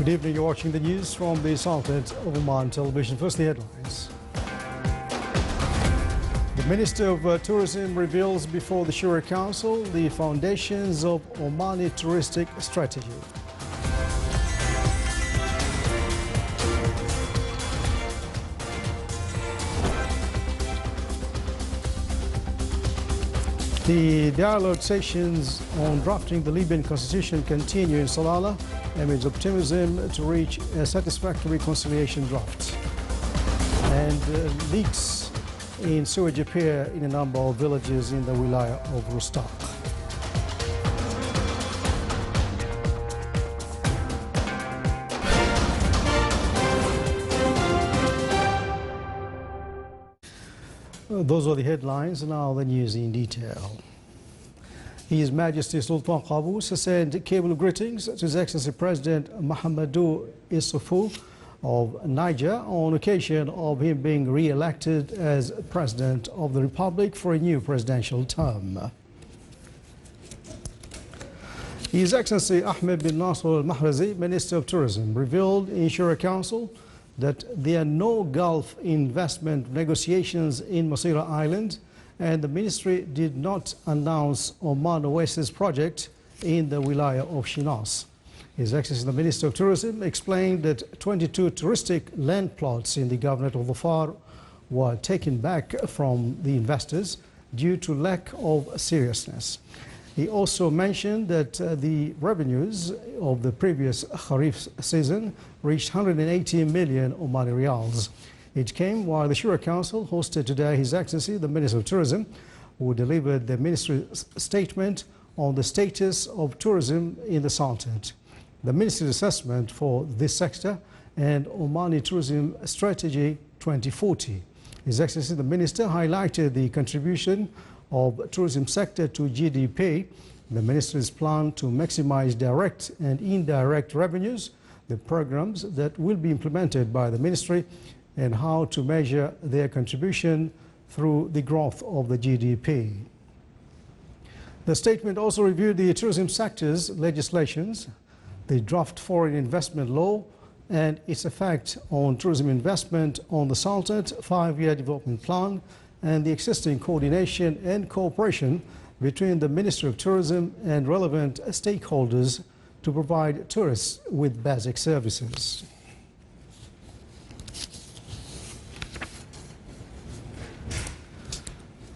Good evening, you're watching the news from the Sultan of Oman television. First, the headlines. The Minister of Tourism reveals before the Shura Council the foundations of Omani touristic strategy. The dialogue sessions on drafting the Libyan constitution continue in Salalah amidst optimism to reach a satisfactory conciliation draft. And leaks in sewage appear in a number of villages in the wilaya of Rustaq. Those are the headlines. Now the news in detail. His Majesty Sultan Qaboos has sent cable greetings to His Excellency President Mahamadou Issoufou of Niger on occasion of him being re-elected as President of the Republic for a new presidential term. His Excellency Ahmed bin Nasser al-Mahrazi, Minister of Tourism, revealed in Shura Council that there are no Gulf investment negotiations in Masira Island, and the ministry did not announce Oman Oasis project in the wilaya of Shinas. His Excellency the Minister of Tourism explained that 22 touristic land plots in the Governorate of Dhofar were taken back from the investors due to lack of seriousness. He also mentioned that the revenues of the previous Kharif season reached 180 million Omani Riyals. It came while the Shura Council hosted today His Excellency the Minister of Tourism, who delivered the ministry's statement on the status of tourism in the Sultanate, the ministry's assessment for this sector, and Omani Tourism Strategy 2040. His Excellency the Minister highlighted the contribution of tourism sector to GDP, the ministry's plan to maximize direct and indirect revenues, the programs that will be implemented by the ministry, and how to measure their contribution through the growth of the GDP. The statement also reviewed the tourism sector's legislations, the draft foreign investment law, and its effect on tourism investment on the Sultanate 5-year development plan, and the existing coordination and cooperation between the Ministry of Tourism and relevant stakeholders to provide tourists with basic services.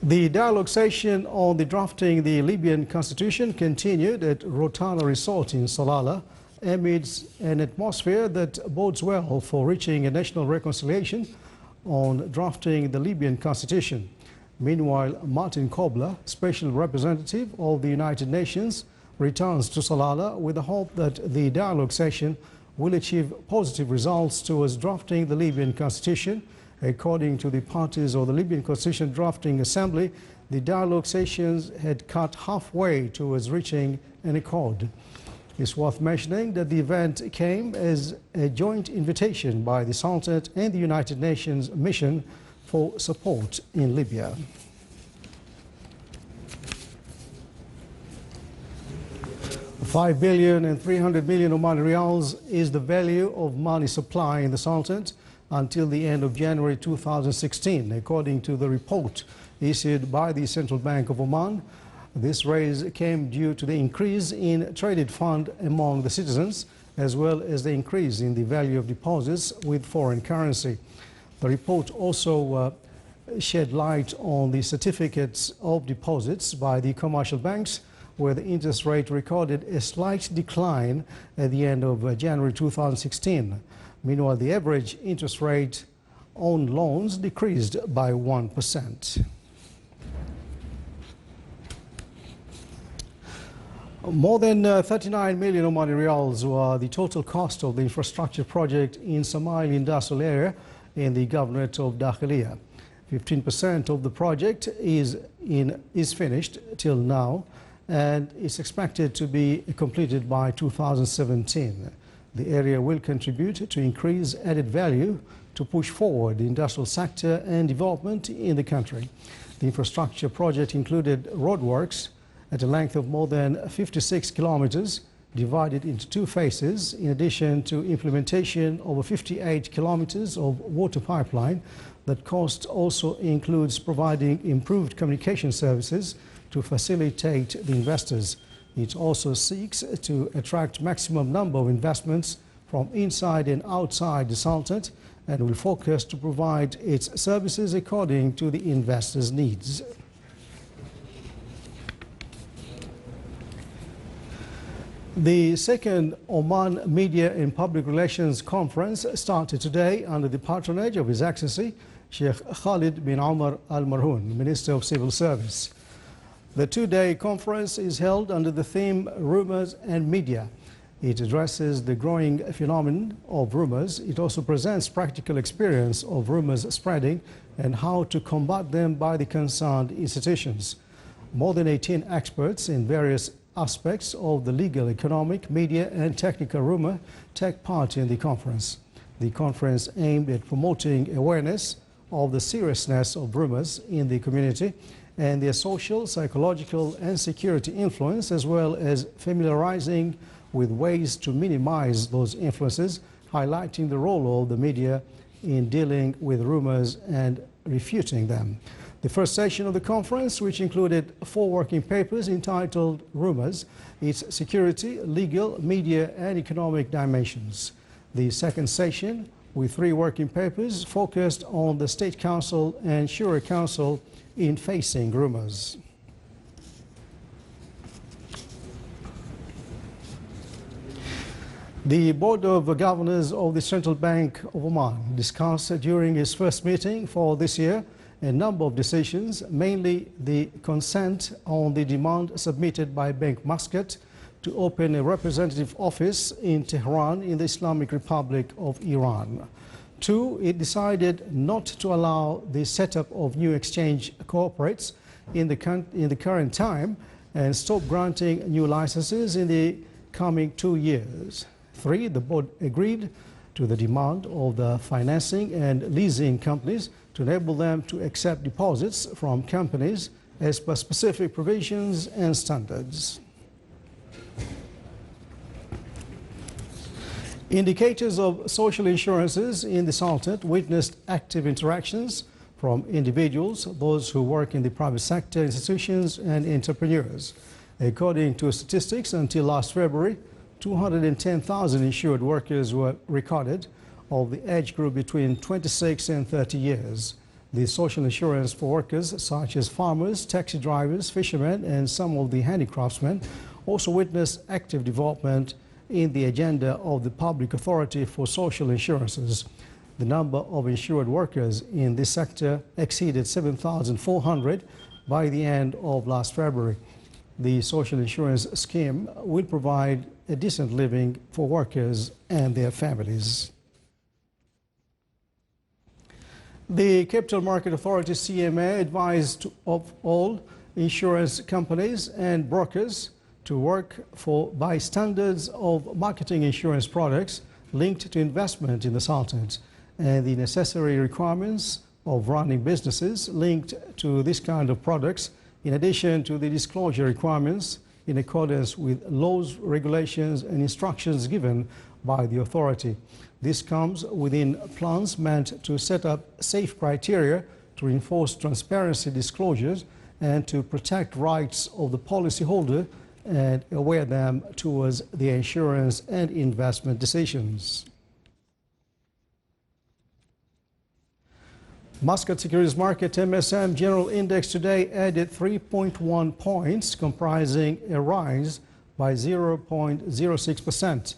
The dialogue session on the drafting the Libyan constitution continued at Rotana Resort in Salalah amidst an atmosphere that bodes well for reaching a national reconciliation on drafting the Libyan constitution. Meanwhile, Martin Kobler, Special Representative of the United Nations, returns to Salalah with the hope that the dialogue session will achieve positive results towards drafting the Libyan constitution. According to the parties of the Libyan Constitution Drafting Assembly, the dialogue sessions had cut halfway towards reaching an accord. It's worth mentioning that the event came as a joint invitation by the Sultanate and the United Nations mission for support in Libya. $5 billion and 300 million Omani Riyals is the value of money supply in the Sultanate until the end of January 2016, according to the report issued by the Central Bank of Oman. This raise came due to the increase in traded fund among the citizens, as well as the increase in the value of deposits with foreign currency. The report also shed light on the certificates of deposits by the commercial banks, where the interest rate recorded a slight decline at the end of January 2016. Meanwhile, the average interest rate on loans decreased by 1%. More than 39 million Omani Riyals were the total cost of the infrastructure project in Samail industrial area in the Governorate of Dakhiliya. 15% of the project is finished till now and is expected to be completed by 2017. The area will contribute to increase added value to push forward the industrial sector and development in the country. The infrastructure project included roadworks at a length of more than 56 kilometers, divided into 2 phases, in addition to implementation of 58 kilometers of water pipeline. That cost also includes providing improved communication services to facilitate the investors. It also seeks to attract maximum number of investments from inside and outside the Sultanate, and will focus to provide its services according to the investors' needs. The second Oman Media and Public Relations Conference started today under the patronage of His Excellency Sheikh Khalid bin Omar Al Marhoon, Minister of Civil Service. The 2-day conference is held under the theme Rumors and Media. It addresses the growing phenomenon of rumors. It also presents practical experience of rumors spreading and how to combat them by the concerned institutions. More than 18 experts in various aspects of the legal, economic, media and technical rumor take part in the conference. The conference aimed at promoting awareness of the seriousness of rumors in the community and their social, psychological and security influence, as well as familiarizing with ways to minimize those influences, highlighting the role of the media in dealing with rumors and refuting them. The first session of the conference, which included 4 working papers entitled Rumors, its security, legal, media and economic dimensions. The second session, with 3 working papers, focused on the State Council and Shura Council in facing rumors. The Board of Governors of the Central Bank of Oman discussed during its first meeting for this year a number of decisions, mainly the consent on the demand submitted by Bank Muscat to open a representative office in Tehran in the Islamic Republic of Iran. 2, it decided not to allow the setup of new exchange corporates in the current time and stop granting new licenses in the coming 2 years. 3, the board agreed to the demand of the financing and leasing companies to enable them to accept deposits from companies as per specific provisions and standards. Indicators of social insurances in the Sultanate witnessed active interactions from individuals, those who work in the private sector, institutions and entrepreneurs. According to statistics, until last February, 210,000 insured workers were recorded of the age group between 26 and 30 years. The social insurance for workers such as farmers, taxi drivers, fishermen and some of the handicraftsmen also witnessed active development in the agenda of the Public Authority for Social Insurances. The number of insured workers in this sector exceeded 7,400 by the end of last February. The social insurance scheme will provide a decent living for workers and their families. The Capital Market Authority CMA advised of all insurance companies and brokers to work by standards of marketing insurance products linked to investment in the Sultanate and the necessary requirements of running businesses linked to this kind of products, in addition to the disclosure requirements in accordance with laws, regulations and instructions given by the authority. This comes within plans meant to set up safe criteria to reinforce transparency disclosures and to protect rights of the policyholder and aware them towards the insurance and investment decisions. Muscat Securities Market MSM General Index today added 3.1 points, comprising a rise by 0.06%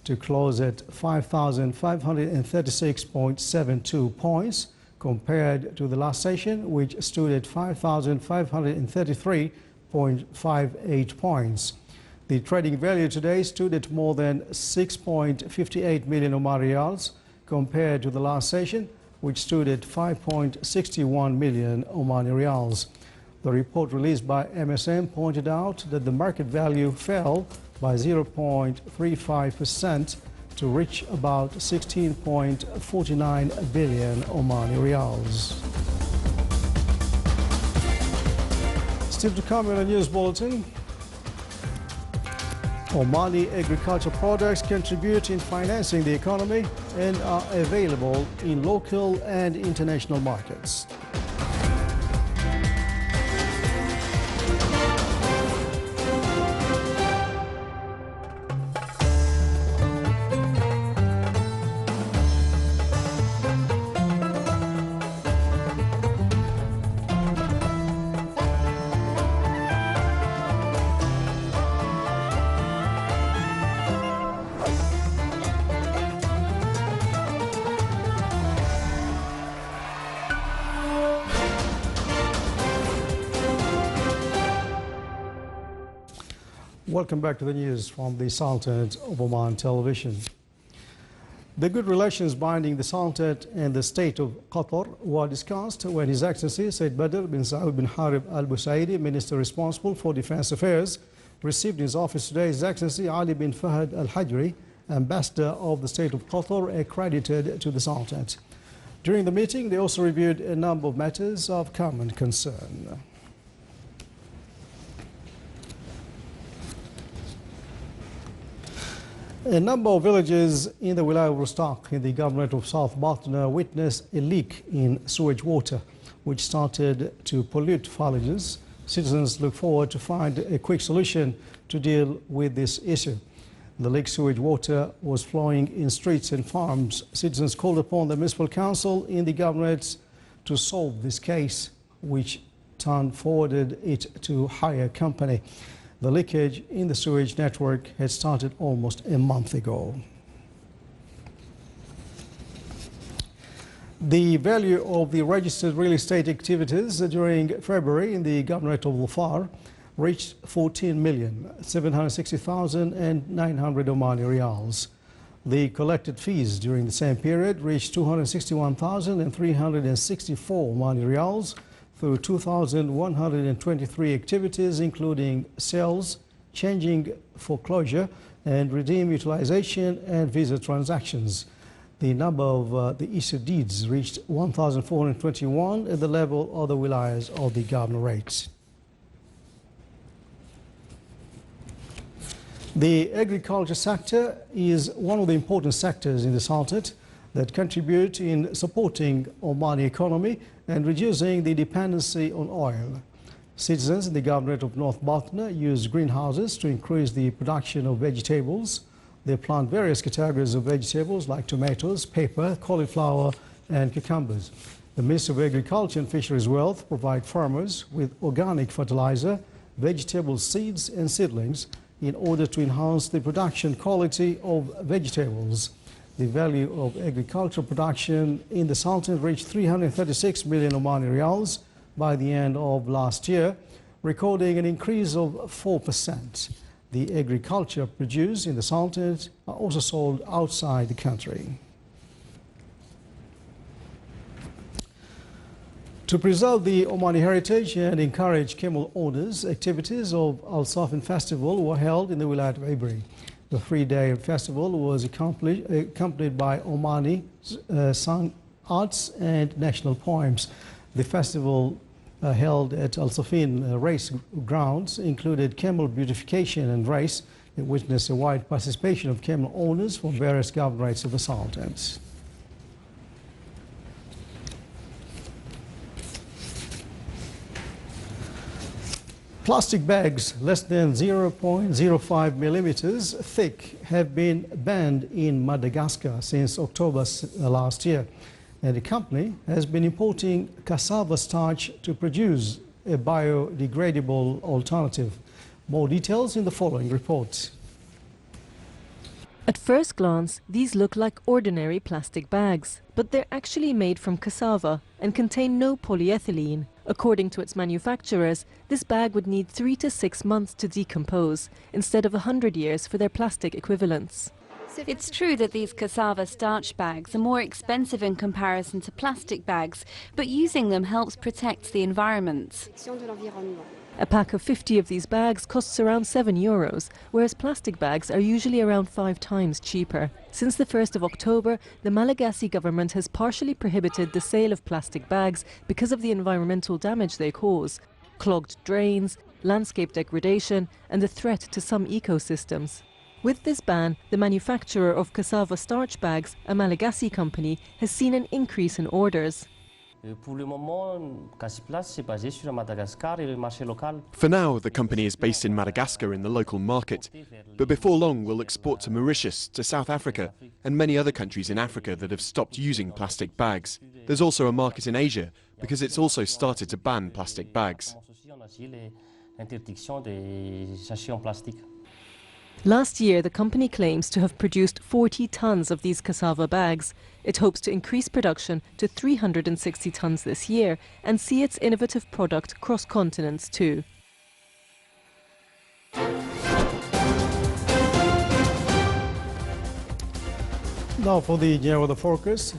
to close at 5,536.72 points compared to the last session, which stood at 5,533.58 points. The trading value today stood at more than 6.58 million Oman Riyals compared to the last session, which stood at 5.61 million Omani Riyals. The report released by MSM pointed out that the market value fell by 0.35% to reach about 16.49 billion Omani Riyals. Still to come in a news bulletin. Omani agriculture products contribute in financing the economy and are available in local and international markets. Welcome back to the news from the Sultanate of Oman television. The good relations binding the Sultanate and the State of Qatar were discussed when His Excellency Said Badr bin Saud bin Harib Al Busaidi, Minister responsible for Defense Affairs, received in his office today His Excellency Ali bin Fahad Al Hajri, Ambassador of the State of Qatar accredited to the Sultanate. During the meeting, they also reviewed a number of matters of common concern. A number of villages in the Wilayah of Rustaq in the Governorate of South Batna witnessed a leak in sewage water, which started to pollute villages. Citizens look forward to find a quick solution to deal with this issue. The leaked sewage water was flowing in streets and farms. Citizens called upon the municipal council in the governorate to solve this case, which forwarded it to hire company. The leakage in the sewage network had started almost a month ago. The value of the registered real estate activities during February in the Governorate of Dhofar reached 14,760,900 Omani riyals. The collected fees during the same period reached 261,364 Omani riyals through 2,123 activities, including sales, changing foreclosure, and redeem utilization and visa transactions. The number of the issued deeds reached 1,421 at the level of the wilayas of the governorate. The agriculture sector is one of the important sectors in the Sultanate that contribute in supporting Omani economy and reducing the dependency on oil. Citizens in the Governorate of North Batna use greenhouses to increase the production of vegetables. They plant various categories of vegetables like tomatoes, pepper, cauliflower and cucumbers. The Ministry of Agriculture and Fisheries Wealth provide farmers with organic fertilizer, vegetable seeds and seedlings in order to enhance the production quality of vegetables. The value of agricultural production in the Sultanate reached 336 million Omani riyals by the end of last year, recording an increase of 4%. The agriculture produced in the Sultanate are also sold outside the country. To preserve the Omani heritage and encourage camel owners, activities of Al Safin Festival were held in the Wilayat of Ibri. The three-day festival was accompanied by Omani song, arts and national poems. The festival held at Al Safin race grounds included camel beautification and race. It witnessed a wide participation of camel owners from various governorates of the Sultanate. Plastic bags less than 0.05 millimeters thick have been banned in Madagascar since October last year. And the company has been importing cassava starch to produce a biodegradable alternative. More details in the following report. At first glance, these look like ordinary plastic bags, but they're actually made from cassava and contain no polyethylene. According to its manufacturers, this bag would need 3 to 6 months to decompose, instead of 100 years for their plastic equivalents. It's true that these cassava starch bags are more expensive in comparison to plastic bags, but using them helps protect the environment. A pack of 50 of these bags costs around €7, whereas plastic bags are usually around 5 times cheaper. Since the 1st of October, the Malagasy government has partially prohibited the sale of plastic bags because of the environmental damage they cause. Clogged drains, landscape degradation and a threat to some ecosystems. With this ban, the manufacturer of cassava starch bags, a Malagasy company, has seen an increase in orders. For now, the company is based in Madagascar in the local market, but before long we'll export to Mauritius, to South Africa, and many other countries in Africa that have stopped using plastic bags. There's also a market in Asia, because it's also started to ban plastic bags. Last year, the company claims to have produced 40 tons of these cassava bags. It hopes to increase production to 360 tons this year and see its innovative product cross continents too. Now for the general weather forecast.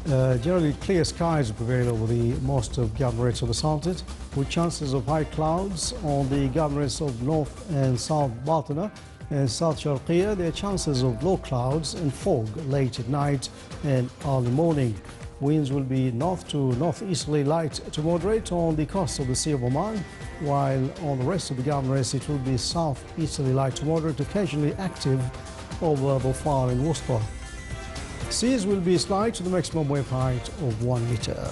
Generally clear skies prevail over the most of governorates of the Sultanate, with chances of high clouds on the governorates of North and South Batna and South Sharqiya. There are chances of low clouds and fog late at night and early morning. Winds will be north to northeasterly light to moderate on the coast of the Sea of Oman, while on the rest of the governorates it will be southeasterly light to moderate, occasionally active over Dhofar and Wusta. Seas will be slight to the maximum wave height of 1 meter.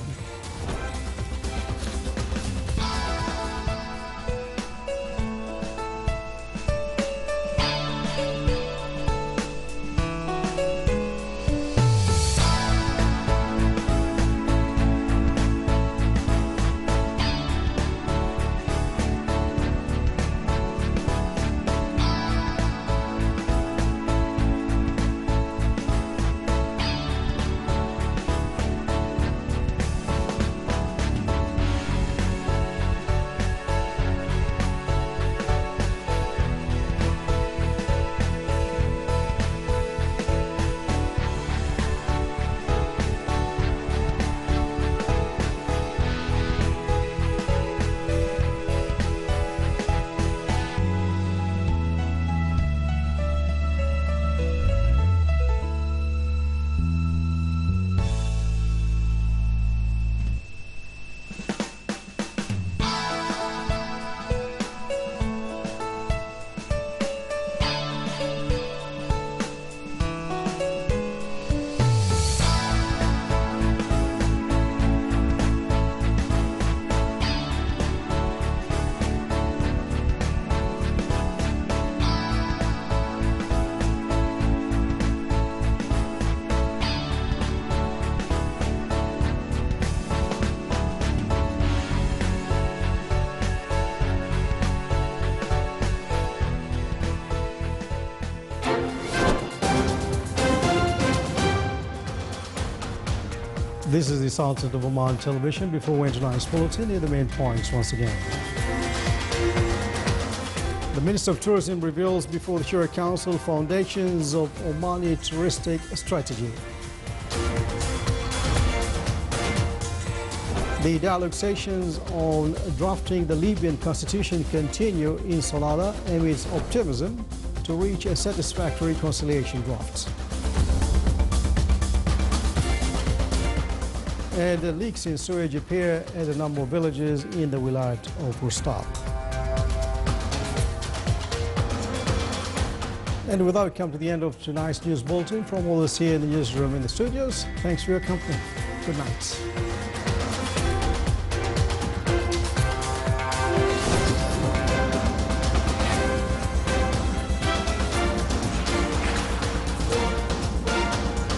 This is the Sultanate of Oman television. Before we enter tonight's bulletin, here are the main points once again. The Minister of Tourism reveals before the Shura Council foundations of Omani touristic strategy. The dialogue sessions on drafting the Libyan constitution continue in Salalah amidst optimism to reach a satisfactory conciliation draft. And leaks in sewage appear at a number of villages in the Wilayat of Rustab. And with that, we come to the end of tonight's news bulletin. From all of us here in the newsroom in the studios, thanks for your company. Good night.